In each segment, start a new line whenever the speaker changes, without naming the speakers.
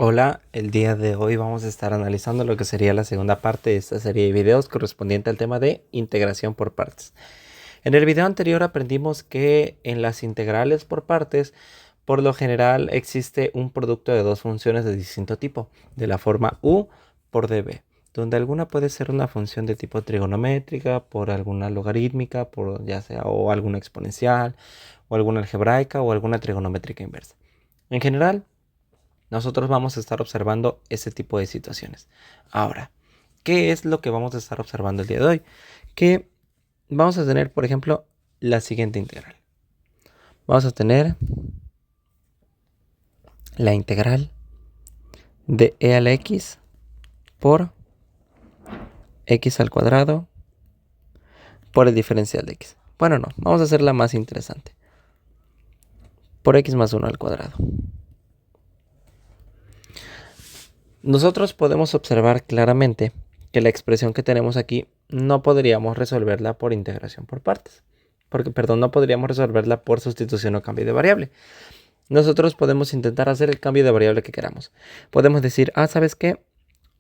Hola, el día de hoy vamos a estar analizando lo que sería la segunda parte de esta serie de videos correspondiente al tema de integración por partes. En el video anterior aprendimos que en las integrales por partes, por lo general existe un producto de dos funciones de distinto tipo, de la forma u por db, donde alguna puede ser una función de tipo trigonométrica, por alguna logarítmica, por ya sea o alguna exponencial, o alguna algebraica o alguna trigonométrica inversa. En general, nosotros vamos a estar observando ese tipo de situaciones. Ahora, ¿qué es lo que vamos a estar observando el día de hoy? Que vamos a tener, por ejemplo, la siguiente integral. Vamos a tener la integral de e a la x por x al cuadrado por el diferencial de x. Bueno, no, vamos a hacer la más interesante. Por x más 1 al cuadrado. Nosotros podemos observar claramente que la expresión que tenemos aquí no podríamos resolverla por integración por partes. No podríamos resolverla por sustitución o cambio de variable. Nosotros podemos intentar hacer el cambio de variable que queramos. Podemos decir, ¿sabes qué?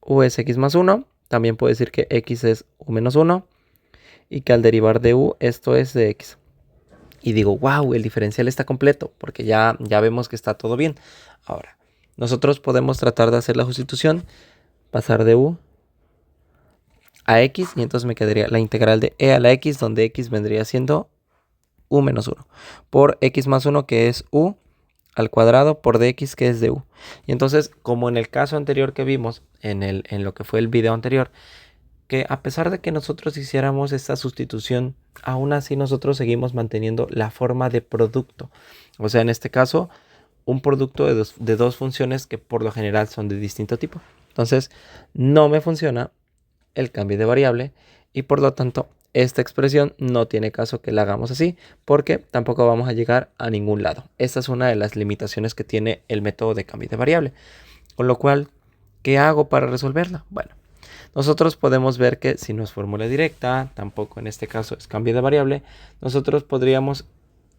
U es x más 1. También puedo decir que x es u menos 1. Y que al derivar de u, esto es de x. Y digo, wow, el diferencial está completo, porque ya vemos que está todo bien. Ahora, nosotros podemos tratar de hacer la sustitución, pasar de u a x, y entonces me quedaría la integral de e a la x, donde x vendría siendo u menos 1, por x más 1, que es u al cuadrado, por dx, que es du. Y entonces, como en el caso anterior que vimos, en lo que fue el video anterior, que a pesar de que nosotros hiciéramos esta sustitución, aún así nosotros seguimos manteniendo la forma de producto. O sea, en este caso, un producto de dos funciones que por lo general son de distinto tipo. Entonces, no me funciona el cambio de variable y por lo tanto esta expresión no tiene caso que la hagamos así, porque tampoco vamos a llegar a ningún lado. Esta es una de las limitaciones que tiene el método de cambio de variable. Con lo cual, ¿qué hago para resolverla? Bueno, nosotros podemos ver que si no es fórmula directa, tampoco en este caso es cambio de variable, nosotros podríamos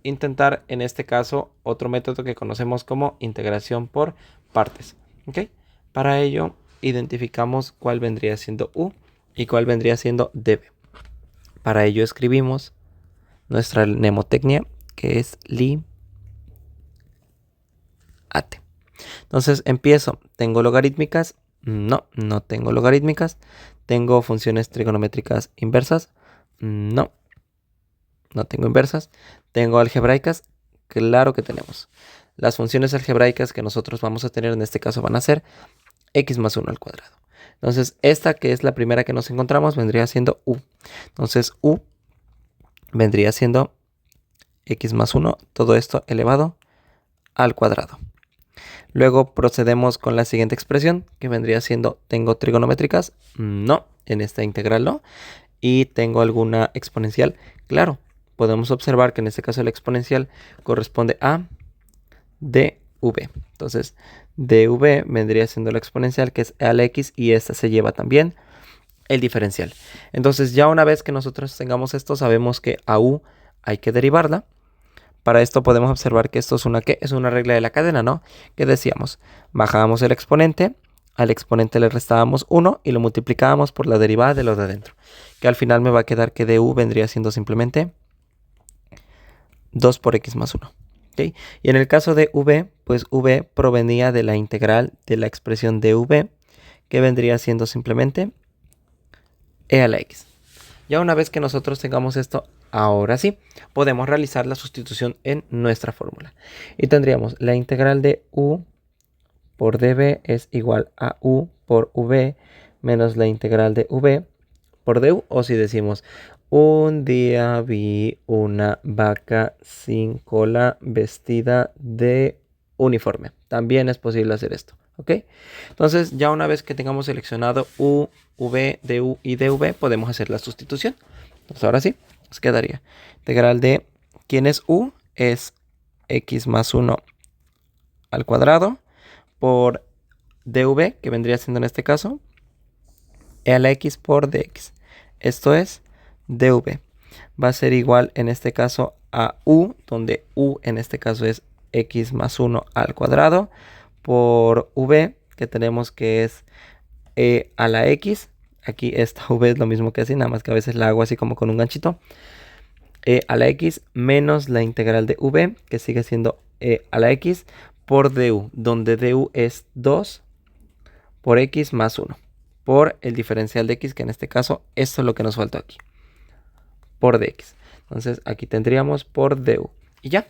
intentar en este caso otro método que conocemos como integración por partes. ¿Ok? Para ello, identificamos cuál vendría siendo u y cuál vendría siendo db. Para ello escribimos nuestra mnemotecnia, que es li at. Entonces empiezo, ¿tengo logarítmicas? No, no tengo logarítmicas. ¿Tengo funciones trigonométricas inversas? No, no tengo inversas. ¿Tengo algebraicas? Claro que tenemos. Las funciones algebraicas que nosotros vamos a tener en este caso van a ser x más 1 al cuadrado. Entonces, esta que es la primera que nos encontramos vendría siendo u. Entonces, u vendría siendo x más 1, todo esto elevado al cuadrado. Luego procedemos con la siguiente expresión, que vendría siendo, ¿tengo trigonométricas? No, en esta integral no. ¿Y tengo alguna exponencial? Claro, podemos observar que en este caso la exponencial corresponde a dv. Entonces, dv vendría siendo la exponencial, que es e a la x, y esta se lleva también el diferencial. Entonces, ya una vez que nosotros tengamos esto, sabemos que a u hay que derivarla. Para esto podemos observar que esto es una, ¿qué? Es una regla de la cadena, ¿no? Que decíamos, bajábamos el exponente, al exponente le restábamos 1 y lo multiplicábamos por la derivada de lo de adentro. Que al final me va a quedar que du vendría siendo simplemente 2 por x más 1. ¿Okay? Y en el caso de v, pues v provenía de la integral de la expresión de v, que vendría siendo simplemente e a la x. Ya una vez que nosotros tengamos esto, ahora sí, podemos realizar la sustitución en nuestra fórmula. Y tendríamos la integral de u por dv es igual a u por v menos la integral de v por du. O si decimos, un día vi una vaca sin cola vestida de uniforme. También es posible hacer esto. ¿Ok? Entonces, ya una vez que tengamos seleccionado u, v, du y dv, podemos hacer la sustitución. Entonces, ahora sí, nos quedaría integral de, ¿quién es u? Es x más 1 al cuadrado por dv, que vendría siendo en este caso e a la x por dx. Esto es dv. Va a ser igual en este caso a u, donde u en este caso es x más 1 al cuadrado por v, que tenemos que es e a la x. Aquí esta v es lo mismo que así, nada más que a veces la hago así como con un ganchito. E a la x menos la integral de v, que sigue siendo e a la x, por du, donde du es 2 por x más 1, por el diferencial de x, que en este caso esto es lo que nos faltó aquí, por dx. Entonces aquí tendríamos por du. Y ya,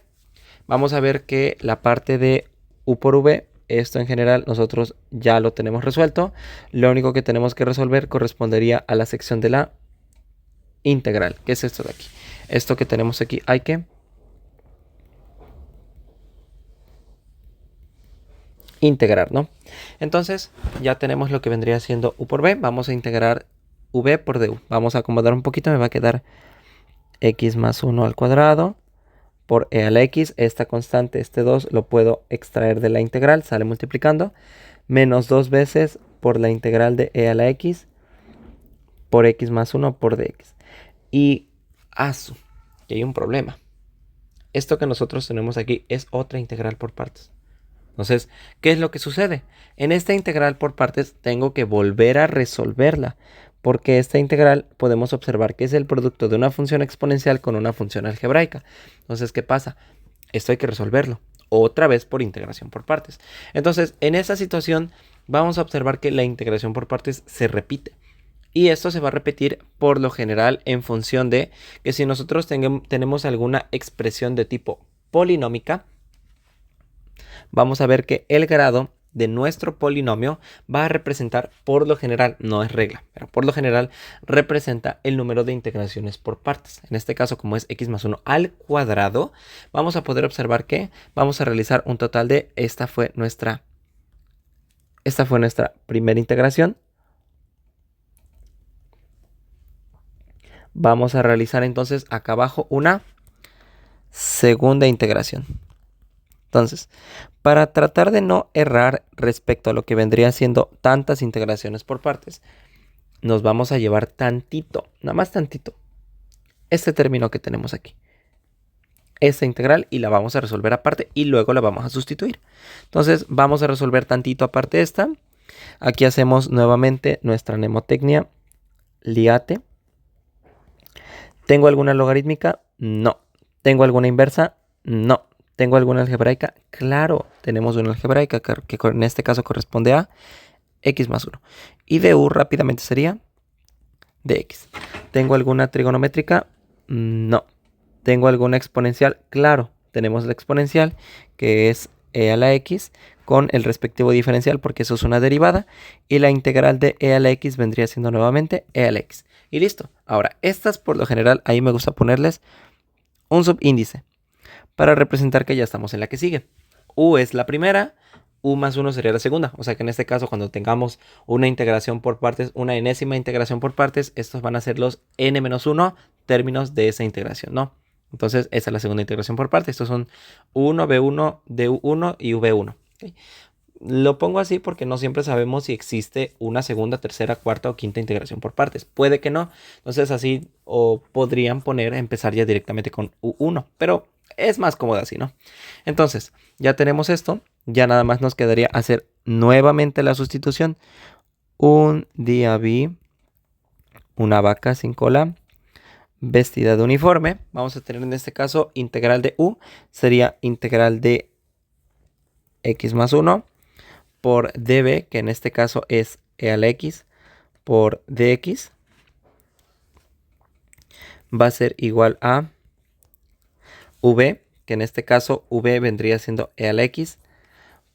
vamos a ver que la parte de u por v, esto en general nosotros ya lo tenemos resuelto. Lo único que tenemos que resolver correspondería a la sección de la integral, que es esto de aquí. Esto que tenemos aquí hay que integrar, ¿no? Entonces ya tenemos lo que vendría siendo u por v. Vamos a integrar v por du. Vamos a acomodar un poquito, me va a quedar x más 1 al cuadrado por e a la x. Esta constante, este 2, lo puedo extraer de la integral, sale multiplicando, menos 2 veces por la integral de e a la x por x más 1 por dx. Y que hay un problema. Esto que nosotros tenemos aquí es otra integral por partes. Entonces, ¿qué es lo que sucede? En esta integral por partes tengo que volver a resolverla, porque esta integral podemos observar que es el producto de una función exponencial con una función algebraica. Entonces, ¿qué pasa? Esto hay que resolverlo otra vez por integración por partes. Entonces, en esta situación vamos a observar que la integración por partes se repite. Y esto se va a repetir por lo general en función de que si nosotros tenemos alguna expresión de tipo polinómica, vamos a ver que el grado de nuestro polinomio va a representar, por lo general, no es regla, pero por lo general representa el número de integraciones por partes. En este caso, como es x más 1 al cuadrado, vamos a poder observar que vamos a realizar un total de, esta fue nuestra primera integración. Vamos a realizar entonces acá abajo una segunda integración. Entonces, para tratar de no errar respecto a lo que vendría siendo tantas integraciones por partes, nos vamos a llevar tantito, nada más tantito, este término que tenemos aquí, esta integral, y la vamos a resolver aparte y luego la vamos a sustituir. Entonces vamos a resolver tantito aparte de esta. Aquí hacemos nuevamente nuestra mnemotecnia LIATE. ¿Tengo alguna logarítmica? No. ¿Tengo alguna inversa? No. ¿Tengo alguna algebraica? Claro, tenemos una algebraica que en este caso corresponde a x más 1. Y du rápidamente sería dx. ¿Tengo alguna trigonométrica? No. ¿Tengo alguna exponencial? Claro, tenemos la exponencial, que es e a la x con el respectivo diferencial, porque eso es una derivada, y la integral de e a la x vendría siendo nuevamente e a la x. Y listo. Ahora, estas por lo general, ahí me gusta ponerles un subíndice para representar que ya estamos en la que sigue. U es la primera, u más 1 sería la segunda. O sea que en este caso, cuando tengamos una integración por partes, una enésima integración por partes, estos van a ser los n-1 términos de esa integración, ¿no? Entonces, esa es la segunda integración por partes. Estos son u1, b1, du1 y v1. ¿Okay? Lo pongo así porque no siempre sabemos si existe una segunda, tercera, cuarta o quinta integración por partes. Puede que no. Entonces así o podrían empezar ya directamente con u1. Pero es más cómodo así, ¿no? Entonces, ya tenemos esto. Ya nada más nos quedaría hacer nuevamente la sustitución. Un día vi una vaca sin cola vestida de uniforme. Vamos a tener en este caso integral de u. Sería integral de x más 1 por db, que en este caso es e a la x, por dx, va a ser igual a v, que en este caso v vendría siendo e a la x,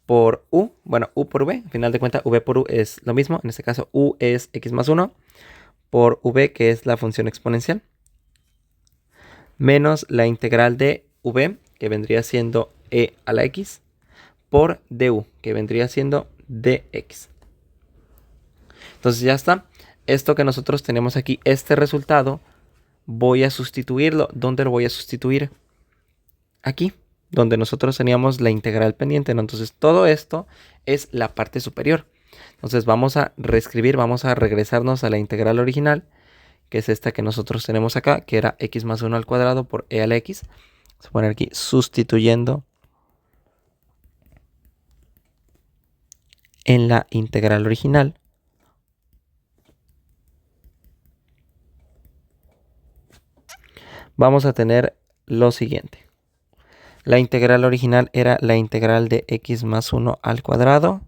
por u, bueno, u por v, al final de cuentas v por u es lo mismo, en este caso u es x más 1, por v, que es la función exponencial, menos la integral de v, que vendría siendo e a la x, por du, que vendría siendo dx. Entonces ya está. Esto que nosotros tenemos aquí, este resultado, voy a sustituirlo. ¿Dónde lo voy a sustituir? Aquí, donde nosotros teníamos la integral pendiente, ¿no? Entonces todo esto es la parte superior. Entonces vamos a reescribir, vamos a regresarnos a la integral original, que es esta que nosotros tenemos acá, que era x más 1 al cuadrado por e a la x. Vamos a poner aquí sustituyendo en la integral original vamos a tener lo siguiente. La integral original era la integral de x más 1 al cuadrado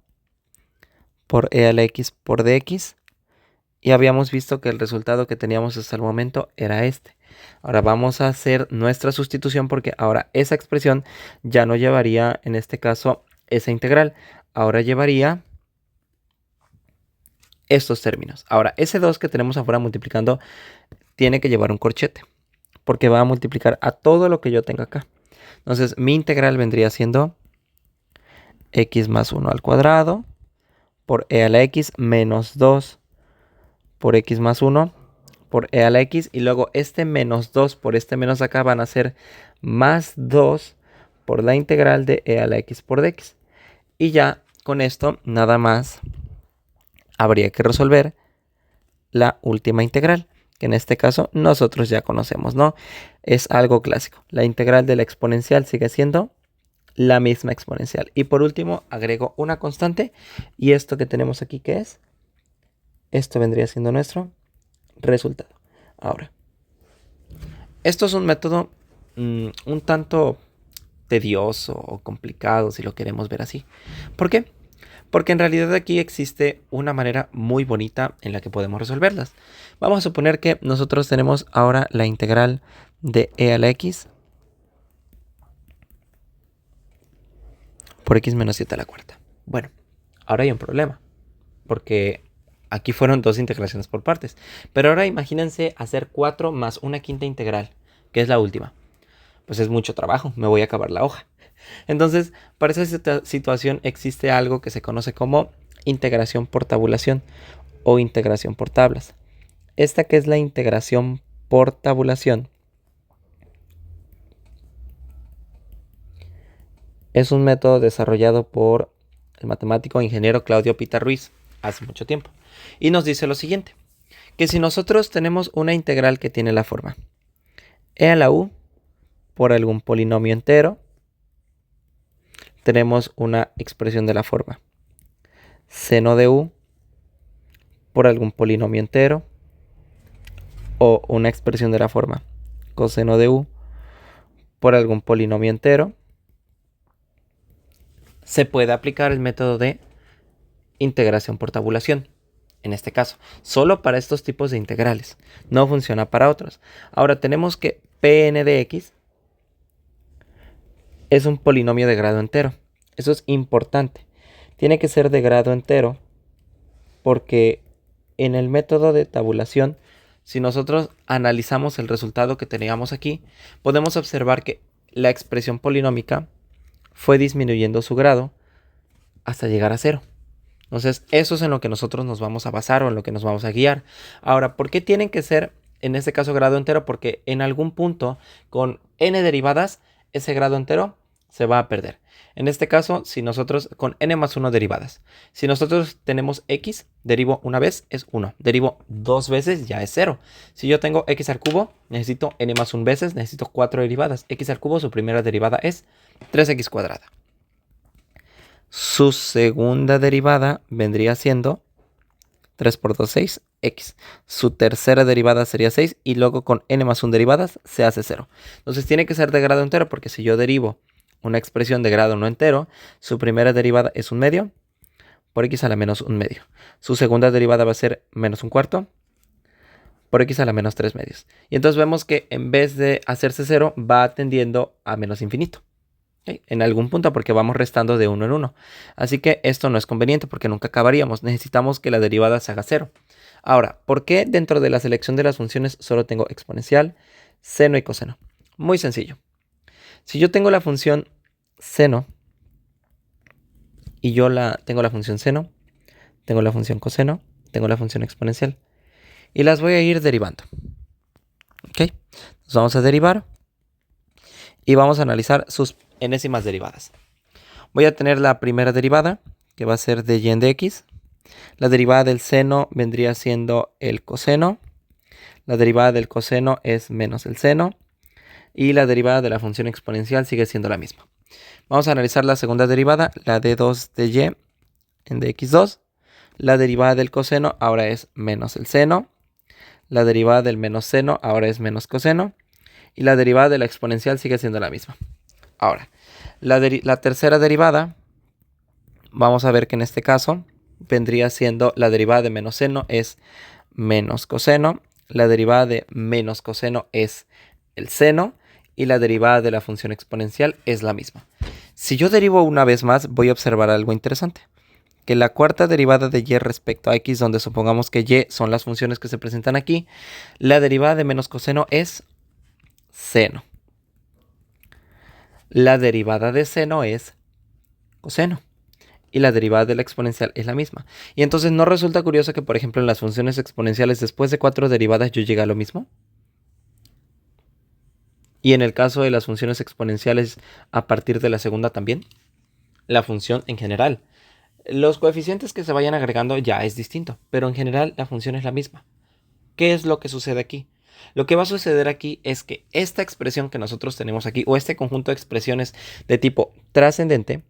por e a la x por dx. Y habíamos visto que el resultado que teníamos hasta el momento era este. Ahora vamos a hacer nuestra sustitución porque ahora esa expresión ya no llevaría, en este caso, esa integral. Ahora llevaría estos términos. Ahora, ese 2 que tenemos afuera multiplicando tiene que llevar un corchete porque va a multiplicar a todo lo que yo tenga acá. Entonces, mi integral vendría siendo x más 1 al cuadrado por e a la x menos 2 por x más 1 por e a la x. Y luego este menos 2 por este menos acá van a ser más 2 por la integral de e a la x por dx. Y ya con esto nada más habría que resolver la última integral, que en este caso nosotros ya conocemos, ¿no? Es algo clásico. La integral de la exponencial sigue siendo la misma exponencial. Y por último agrego una constante. Y esto que tenemos aquí, ¿qué es? Esto vendría siendo nuestro resultado. Ahora, esto es un método un tanto tedioso o complicado si lo queremos ver así. ¿Por qué? Porque en realidad aquí existe una manera muy bonita en la que podemos resolverlas. Vamos a suponer que nosotros tenemos ahora la integral de e a la x por x menos 7 a la cuarta. Bueno, ahora hay un problema, porque aquí fueron dos integraciones por partes. Pero ahora imagínense hacer 4 más una quinta integral, que es la última. Pues es mucho trabajo, me voy a acabar la hoja. Entonces, para esa situación existe algo que se conoce como integración por tabulación o integración por tablas. Esta que es la integración por tabulación es un método desarrollado por el matemático ingeniero Claudio Pita Ruiz hace mucho tiempo. Y nos dice lo siguiente, que si nosotros tenemos una integral que tiene la forma e a la u por algún polinomio entero, tenemos una expresión de la forma seno de u por algún polinomio entero, o una expresión de la forma coseno de u por algún polinomio entero, se puede aplicar el método de integración por tabulación. En este caso, solo para estos tipos de integrales, no funciona para otros. Ahora tenemos que Pn de x es un polinomio de grado entero. Eso es importante. Tiene que ser de grado entero porque en el método de tabulación, si nosotros analizamos el resultado que teníamos aquí, podemos observar que la expresión polinómica fue disminuyendo su grado hasta llegar a 0. Entonces, eso es en lo que nosotros nos vamos a basar o en lo que nos vamos a guiar. Ahora, ¿por qué tienen que ser, en este caso, grado entero? Porque en algún punto, con n derivadas, ese grado entero se va a perder. En este caso, si nosotros, con n más 1 derivadas, si nosotros tenemos x, derivo una vez, es 1. Derivo dos veces, ya es 0. Si yo tengo x al cubo, necesito n más 1 veces, necesito 4 derivadas. X al cubo, su primera derivada es 3x cuadrada. Su segunda derivada vendría siendo 3 por 2, 6, x. Su tercera derivada sería 6 y luego con n más 1 derivadas se hace 0. Entonces tiene que ser de grado entero porque si yo derivo una expresión de grado no entero, su primera derivada es 1 medio por x a la menos 1 medio. Su segunda derivada va a ser menos 1 cuarto por x a la menos 3 medios. Y entonces vemos que en vez de hacerse 0 va tendiendo a menos infinito. En algún punto porque vamos restando de 1 en 1. Así que esto no es conveniente porque nunca acabaríamos. Necesitamos que la derivada se haga 0. Ahora, ¿por qué dentro de la selección de las funciones solo tengo exponencial, seno y coseno? Muy sencillo. Si yo tengo la función seno y yo tengo la función seno, tengo la función coseno, tengo la función exponencial y las voy a ir derivando. ¿Ok? Entonces vamos a derivar y vamos a analizar sus enésimas derivadas. Voy a tener la primera derivada, que va a ser de y en de x. La derivada del seno vendría siendo el coseno. La derivada del coseno es menos el seno. Y la derivada de la función exponencial sigue siendo la misma. Vamos a analizar la segunda derivada, la de 2 de y en dx2. La derivada del coseno ahora es menos el seno. La derivada del menos seno ahora es menos coseno. Y la derivada de la exponencial sigue siendo la misma. Ahora, la tercera derivada, vamos a ver que en este caso vendría siendo la derivada de menos seno es menos coseno. La derivada de menos coseno es el seno. Y la derivada de la función exponencial es la misma. Si yo derivo una vez más, voy a observar algo interesante. Que la cuarta derivada de y respecto a x, donde supongamos que y son las funciones que se presentan aquí, la derivada de menos coseno es seno. La derivada de seno es coseno. Y la derivada de la exponencial es la misma. Y entonces, ¿no resulta curioso que, por ejemplo, en las funciones exponenciales, después de 4 derivadas, yo llegue a lo mismo? Y en el caso de las funciones exponenciales, a partir de la segunda también. La función en general. Los coeficientes que se vayan agregando ya es distinto, pero en general la función es la misma. ¿Qué es lo que sucede aquí? Lo que va a suceder aquí es que esta expresión que nosotros tenemos aquí, o este conjunto de expresiones de tipo trascendente,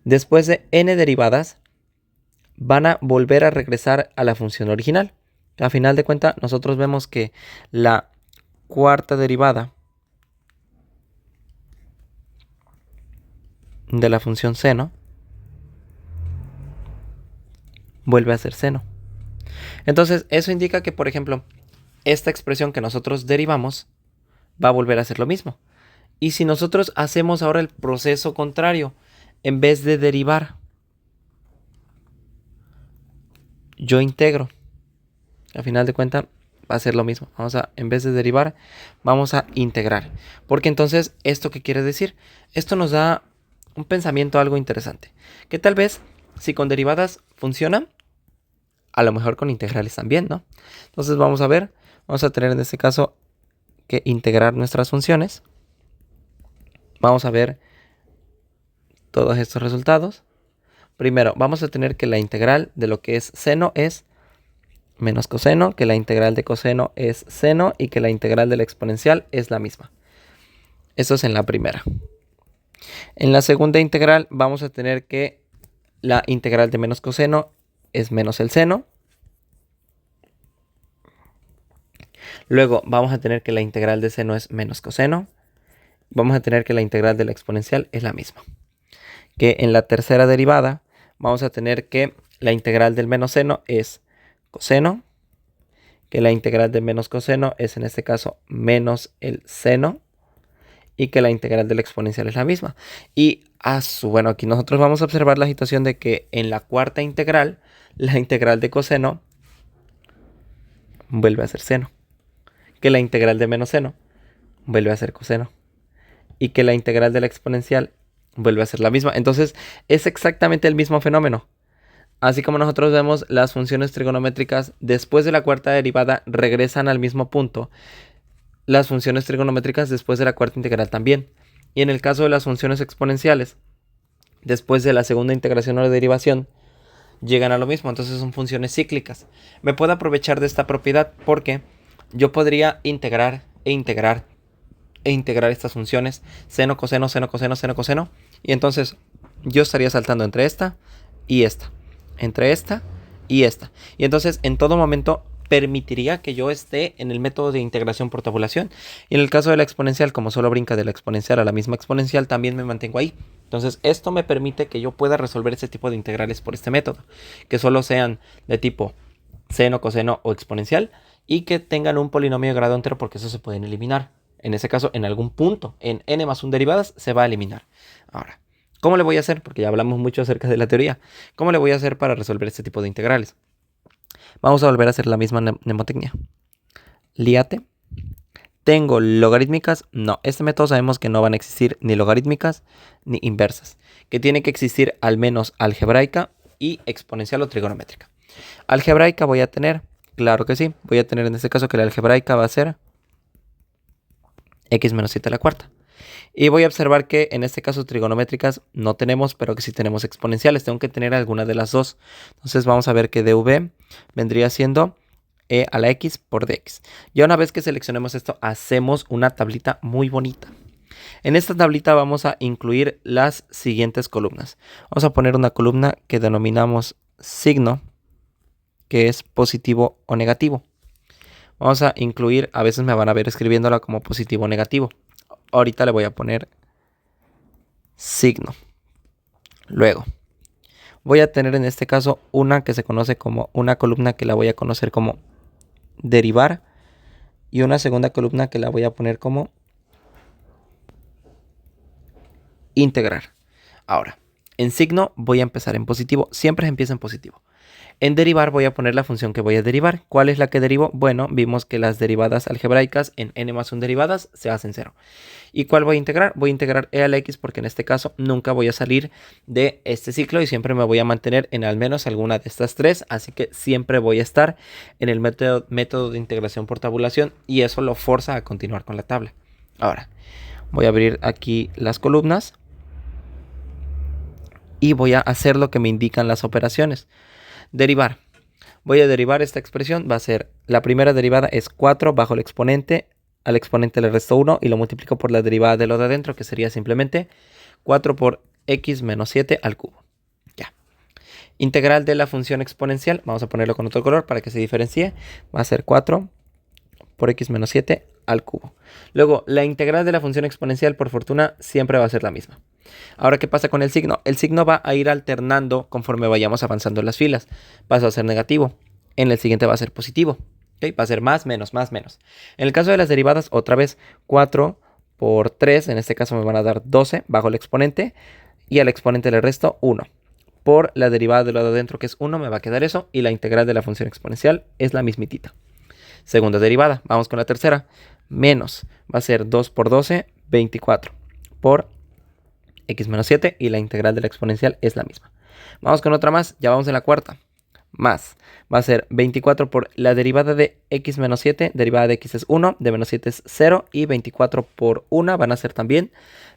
después de n derivadas, van a volver a regresar a la función original. A final de cuentas, nosotros vemos que la cuarta derivada de la función seno vuelve a ser seno. Entonces, eso indica que, por ejemplo, esta expresión que nosotros derivamos va a volver a ser lo mismo. Y si nosotros hacemos ahora el proceso contrario, en vez de derivar, yo integro. A final de cuentas va a ser lo mismo. En vez de derivar, vamos a integrar. Porque entonces, ¿esto qué quiere decir? Esto nos da un pensamiento algo interesante. Que tal vez, si con derivadas funciona, a lo mejor con integrales también, ¿no? Entonces vamos a ver, vamos a tener en este caso que integrar nuestras funciones. Vamos a ver todos estos resultados. Primero, vamos a tener que la integral de lo que es seno es menos coseno, que la integral de coseno es seno y que la integral de la exponencial es la misma. Eso es en la primera. En la segunda integral vamos a tener que la integral de menos coseno es menos el seno. Luego vamos a tener que la integral de seno es menos coseno. Vamos a tener que la integral de la exponencial es la misma. Que en la tercera derivada vamos a tener que la integral del menos seno es coseno. Que la integral de menos coseno es en este caso menos el seno. Y que la integral de la exponencial es la misma. Y bueno, aquí nosotros vamos a observar la situación de que en la cuarta integral, la integral de coseno vuelve a ser seno. Que la integral de menos seno vuelve a ser coseno. Y que la integral de la exponencial vuelve a ser la misma. Entonces es exactamente el mismo fenómeno. Así como nosotros vemos, las funciones trigonométricas después de la cuarta derivada regresan al mismo punto. Las funciones trigonométricas después de la cuarta integral también. Y en el caso de las funciones exponenciales, después de la segunda integración o derivación, llegan a lo mismo. Entonces son funciones cíclicas. Me puedo aprovechar de esta propiedad porque yo podría integrar estas funciones seno, coseno, seno, coseno, seno, coseno. Y entonces yo estaría saltando entre esta y esta. Entre esta y esta. Y entonces en todo momento permitiría que yo esté en el método de integración por tabulación. Y en el caso de la exponencial, como solo brinca de la exponencial a la misma exponencial, también me mantengo ahí. Entonces esto me permite que yo pueda resolver ese tipo de integrales por este método. Que solo sean de tipo seno, coseno o exponencial. Y que tengan un polinomio de grado entero porque eso se pueden eliminar. En ese caso, en algún punto, en n más 1 derivadas, se va a eliminar. Ahora, ¿cómo le voy a hacer? Porque ya hablamos mucho acerca de la teoría. ¿Cómo le voy a hacer para resolver este tipo de integrales? Vamos a volver a hacer la misma mnemotecnia. Líate. ¿Tengo logarítmicas? No, este método sabemos que no van a existir ni logarítmicas ni inversas. Que tiene que existir al menos algebraica y exponencial o trigonométrica. Algebraica voy a tener, claro que sí. Voy a tener en este caso que la algebraica va a ser x menos 7 a la cuarta. Y voy a observar que en este caso trigonométricas no tenemos, pero que sí tenemos exponenciales. Tengo que tener alguna de las dos. Entonces vamos a ver que dv vendría siendo e a la x por dx. Ya una vez que seleccionemos esto, hacemos una tablita muy bonita. En esta tablita vamos a incluir las siguientes columnas. Vamos a poner una columna que denominamos signo, que es positivo o negativo. Vamos a incluir, a veces me van a ver escribiéndola como positivo o negativo. Ahorita le voy a poner signo. Luego, voy a tener en este caso una que se conoce como una columna que la voy a conocer como derivar y una segunda columna que la voy a poner como integrar. Ahora, en signo voy a empezar en positivo. Siempre empieza en positivo. En derivar voy a poner la función que voy a derivar. ¿Cuál es la que derivo? Bueno, vimos que las derivadas algebraicas en n más 1 derivadas se hacen 0. ¿Y cuál voy a integrar? Voy a integrar e a la x porque en este caso nunca voy a salir de este ciclo y siempre me voy a mantener en al menos alguna de estas tres. Así que siempre voy a estar en el método de integración por tabulación y eso lo forza a continuar con la tabla. Ahora, voy a abrir aquí las columnas y voy a hacer lo que me indican las operaciones. Derivar. Voy a derivar esta expresión. Va a ser, la primera derivada es 4 bajo el exponente. Al exponente le resto 1 y lo multiplico por la derivada de lo de adentro, que sería simplemente 4 por x menos 7 al cubo. Ya. Integral de la función exponencial. Vamos a ponerlo con otro color para que se diferencie. Va a ser 4 por x menos 7 al cubo. Luego, la integral de la función exponencial, por fortuna, siempre va a ser la misma. Ahora, ¿qué pasa con el signo? El signo va a ir alternando conforme vayamos avanzando en las filas. Pasa a ser negativo. En el siguiente va a ser positivo. ¿Okay? Va a ser más, menos, más, menos. En el caso de las derivadas, otra vez, 4 por 3, en este caso me van a dar 12 bajo el exponente. Y al exponente le resto 1. Por la derivada de lo de adentro, que es 1, me va a quedar eso. Y la integral de la función exponencial es la mismitita. Segunda derivada, vamos con la tercera. Menos, va a ser 2 por 12, 24. Por x menos 7 y la integral de la exponencial es la misma. Vamos con otra más, ya vamos en la cuarta. Más, va a ser 24 por la derivada de x menos 7, derivada de x es 1, de menos 7 es 0 y 24 por 1 van a ser también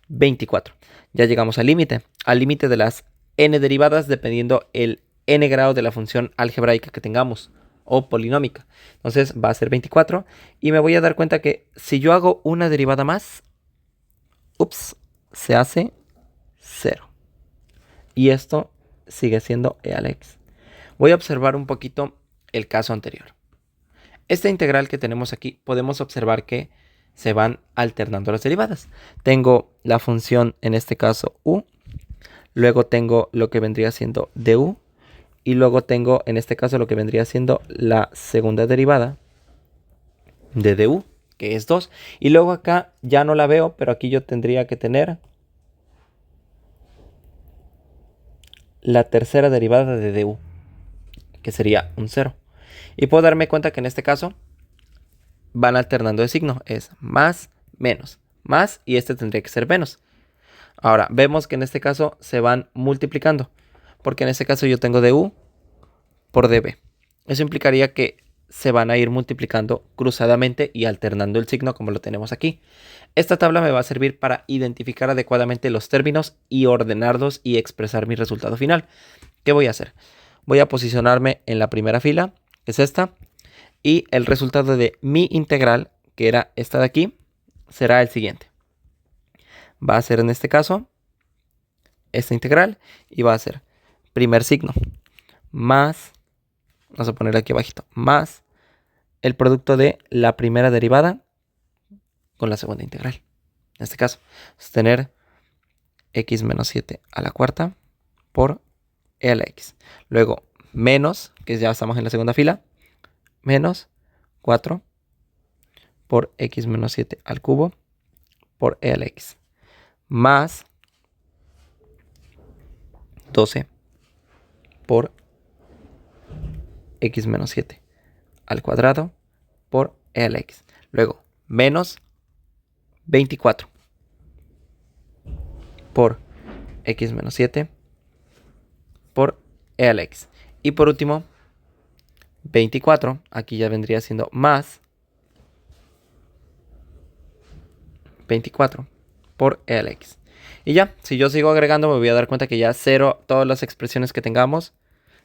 24. Ya llegamos al límite de las n derivadas dependiendo el n grado de la función algebraica que tengamos o polinómica. Entonces va a ser 24 y me voy a dar cuenta que si yo hago una derivada más, se hace 0. Y esto sigue siendo e a la x. Voy a observar un poquito el caso anterior. Esta integral que tenemos aquí, podemos observar que se van alternando las derivadas. Tengo la función, en este caso, u. Luego tengo lo que vendría siendo du. Y luego tengo, en este caso, lo que vendría siendo la segunda derivada de du, que es 2. Y luego acá ya no la veo, pero aquí yo tendría que tener la tercera derivada de du, que sería un 0. Y puedo darme cuenta que en este caso van alternando de signo. Es más, menos, más y este tendría que ser menos. Ahora, vemos que en este caso se van multiplicando, porque en este caso yo tengo du por db. Eso implicaría que se van a ir multiplicando cruzadamente y alternando el signo como lo tenemos aquí. Esta tabla me va a servir para identificar adecuadamente los términos y ordenarlos y expresar mi resultado final. ¿Qué voy a hacer? Voy a posicionarme en la primera fila, que es esta, y el resultado de mi integral, que era esta de aquí, será el siguiente. Va a ser en este caso esta integral y va a ser primer signo más, vamos a poner aquí abajito, más el producto de la primera derivada con la segunda integral. En este caso, es tener x menos 7 a la cuarta por e a la x. Luego, menos, que ya estamos en la segunda fila, menos 4 por x menos 7 al cubo por e a la x. Más 12 por x menos 7 al cuadrado por e a la x. Luego, menos 24 por x menos 7 por e a la x. Y por último, 24, aquí ya vendría siendo más 24 por e a la x. Y ya, si yo sigo agregando me voy a dar cuenta que ya 0, todas las expresiones que tengamos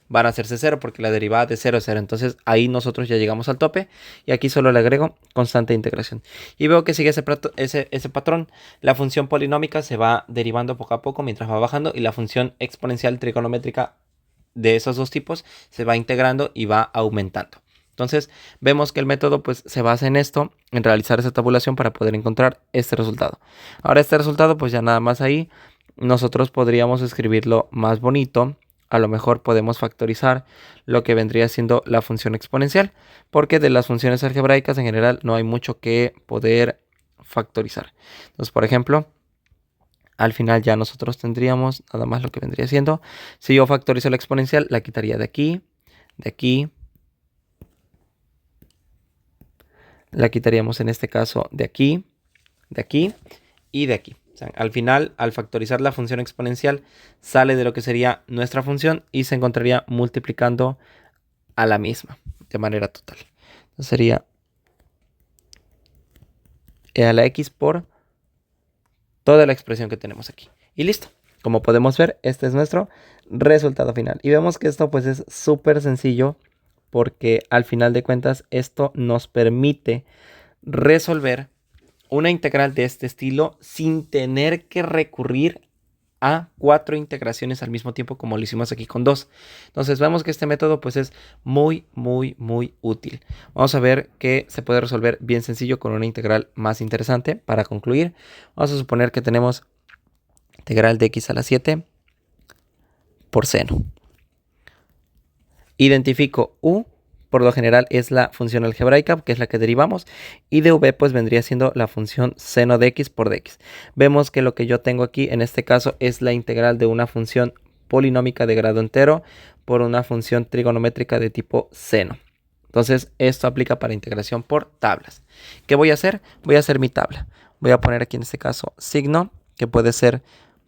van a hacerse 0 porque la derivada de 0 es 0. Entonces ahí nosotros ya llegamos al tope y aquí solo le agrego constante de integración. Y veo que sigue ese patrón. La función polinómica se va derivando poco a poco mientras va bajando y la función exponencial trigonométrica de esos dos tipos se va integrando y va aumentando. Entonces vemos que el método pues se basa en esto, en realizar esa tabulación para poder encontrar este resultado. Ahora este resultado pues ya nada más ahí nosotros podríamos escribirlo más bonito. A lo mejor podemos factorizar lo que vendría siendo la función exponencial, porque de las funciones algebraicas en general no hay mucho que poder factorizar. Entonces, por ejemplo, al final ya nosotros tendríamos nada más lo que vendría siendo. Si yo factorizo la exponencial, la quitaría de aquí, la quitaríamos en este caso de aquí y de aquí. O sea, al final, al factorizar la función exponencial, sale de lo que sería nuestra función y se encontraría multiplicando a la misma de manera total. Entonces sería e a la x por toda la expresión que tenemos aquí. Y listo. Como podemos ver, este es nuestro resultado final. Y vemos que esto pues es súper sencillo porque al final de cuentas esto nos permite resolver una integral de este estilo sin tener que recurrir a 4 integraciones al mismo tiempo como lo hicimos aquí con 2. Entonces vemos que este método pues es muy útil. Vamos a ver que se puede resolver bien sencillo con una integral más interesante. Para concluir, vamos a suponer que tenemos integral de x a la 7 por seno. Identifico u, por lo general es la función algebraica, que es la que derivamos, y de v pues vendría siendo la función seno de x por dx. Vemos que lo que yo tengo aquí en este caso es la integral de una función polinómica de grado entero por una función trigonométrica de tipo seno. Entonces esto aplica para integración por tablas. ¿Qué voy a hacer? Voy a hacer mi tabla. Voy a poner aquí en este caso signo, que puede ser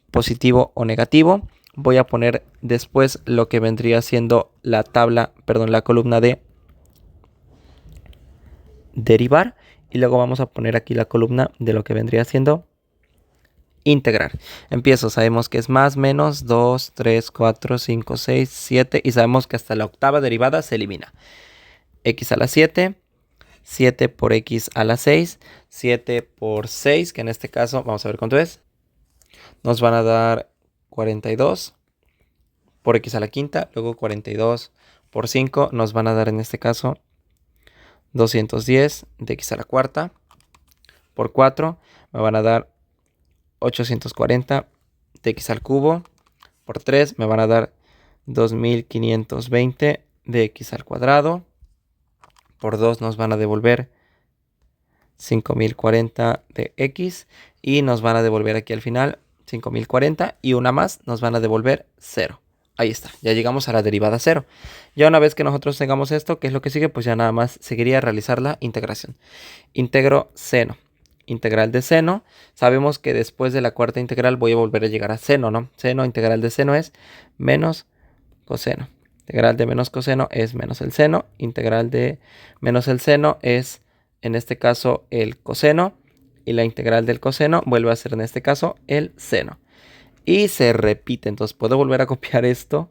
positivo o negativo. Voy a poner después lo que vendría siendo la columna de derivar. Y luego vamos a poner aquí la columna de lo que vendría siendo integrar. Empiezo, sabemos que es más, menos, 2, 3, 4, 5, 6, 7. Y sabemos que hasta la octava derivada se elimina. X a la 7, 7 por x a la 6, 7 por 6, que en este caso, vamos a ver cuánto es. Nos van a dar 42 por x a la quinta, luego 42 por 5 nos van a dar en este caso 210 de x a la cuarta, por 4 me van a dar 840 de x al cubo, por 3 me van a dar 2520 de x al cuadrado, por 2 nos van a devolver 5040 de x y nos van a devolver aquí al final 5040 y una más nos van a devolver 0. Ahí está, ya llegamos a la derivada 0. Ya una vez que nosotros tengamos esto, ¿qué es lo que sigue? Pues ya nada más seguiría realizar la integración. Integro seno. Integral de seno. Sabemos que después de la cuarta integral voy a volver a llegar a seno, ¿no? Seno, integral de seno es menos coseno. Integral de menos coseno es menos el seno. Integral de menos el seno es, en este caso, el coseno. Y la integral del coseno vuelve a ser, en este caso, el seno. Y se repite, entonces puedo volver a copiar esto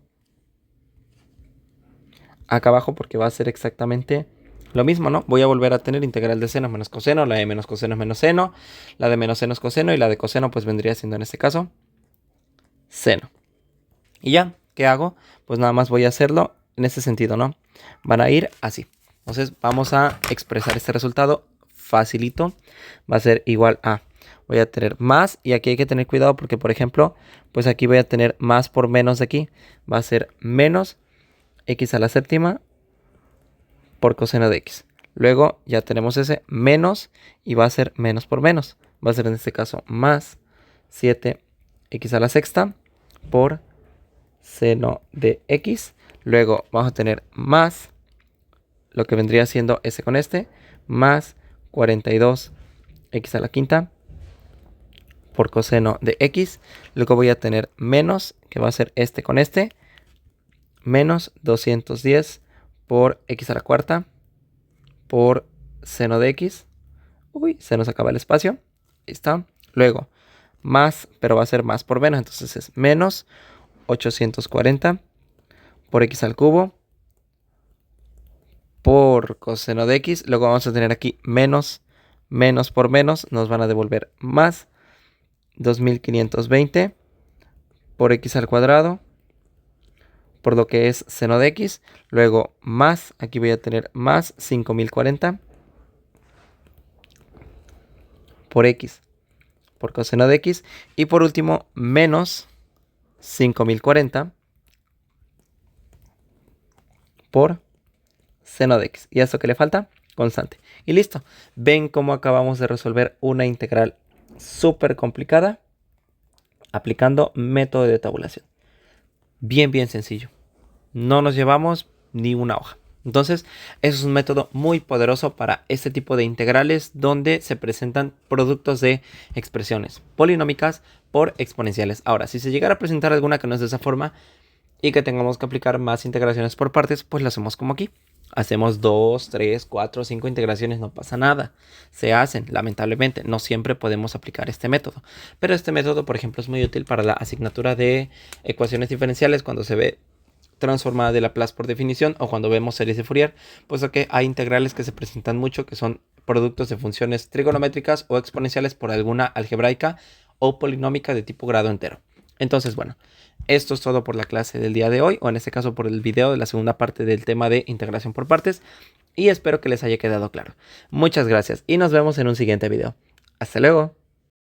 acá abajo porque va a ser exactamente lo mismo, ¿no? Voy a volver a tener integral de seno menos coseno, la de menos coseno es menos seno, la de menos seno es coseno y la de coseno pues vendría siendo en este caso seno. Y ya, ¿qué hago? Pues nada más voy a hacerlo en este sentido, ¿no? Van a ir así. Entonces vamos a expresar este resultado facilito. Va a ser igual a... Voy a tener más y aquí hay que tener cuidado porque, por ejemplo, pues aquí voy a tener más por menos de aquí. Va a ser menos x a la séptima por coseno de x. Luego ya tenemos ese menos y va a ser menos por menos. Va a ser en este caso más 7x a la sexta por seno de x. Luego vamos a tener más lo que vendría siendo ese con este, más 42x a la quinta por coseno de x. Luego voy a tener menos, que va a ser este con este, menos 210 por x a la cuarta por seno de x. Uy, se nos acaba el espacio. Ahí está. Luego, más, pero va a ser más por menos, entonces es menos 840 por x al cubo por coseno de x. Luego vamos a tener aquí menos por menos, nos van a devolver más 2520 por x al cuadrado por lo que es seno de x. Luego más, aquí voy a tener más 5040 por x por coseno de x. Y por último, menos 5040 por seno de x. ¿Y a esto qué le falta? Constante. Y listo. Ven cómo acabamos de resolver una integral súper complicada aplicando método de tabulación. Bien sencillo. No nos llevamos ni una hoja. Entonces, eso es un método muy poderoso para este tipo de integrales donde se presentan productos de expresiones polinómicas por exponenciales. Ahora, si se llegara a presentar alguna que no es de esa forma y que tengamos que aplicar más integraciones por partes, pues lo hacemos como aquí. Hacemos 2, 3, 4, 5 integraciones, no pasa nada. Se hacen, lamentablemente. No siempre podemos aplicar este método. Pero este método, por ejemplo, es muy útil para la asignatura de ecuaciones diferenciales cuando se ve transformada de Laplace por definición o cuando vemos series de Fourier, puesto que hay integrales que se presentan mucho que son productos de funciones trigonométricas o exponenciales por alguna algebraica o polinómica de tipo grado entero. Entonces, bueno, esto es todo por la clase del día de hoy, o en este caso por el video de la segunda parte del tema de integración por partes, y espero que les haya quedado claro. Muchas gracias y nos vemos en un siguiente video. Hasta luego.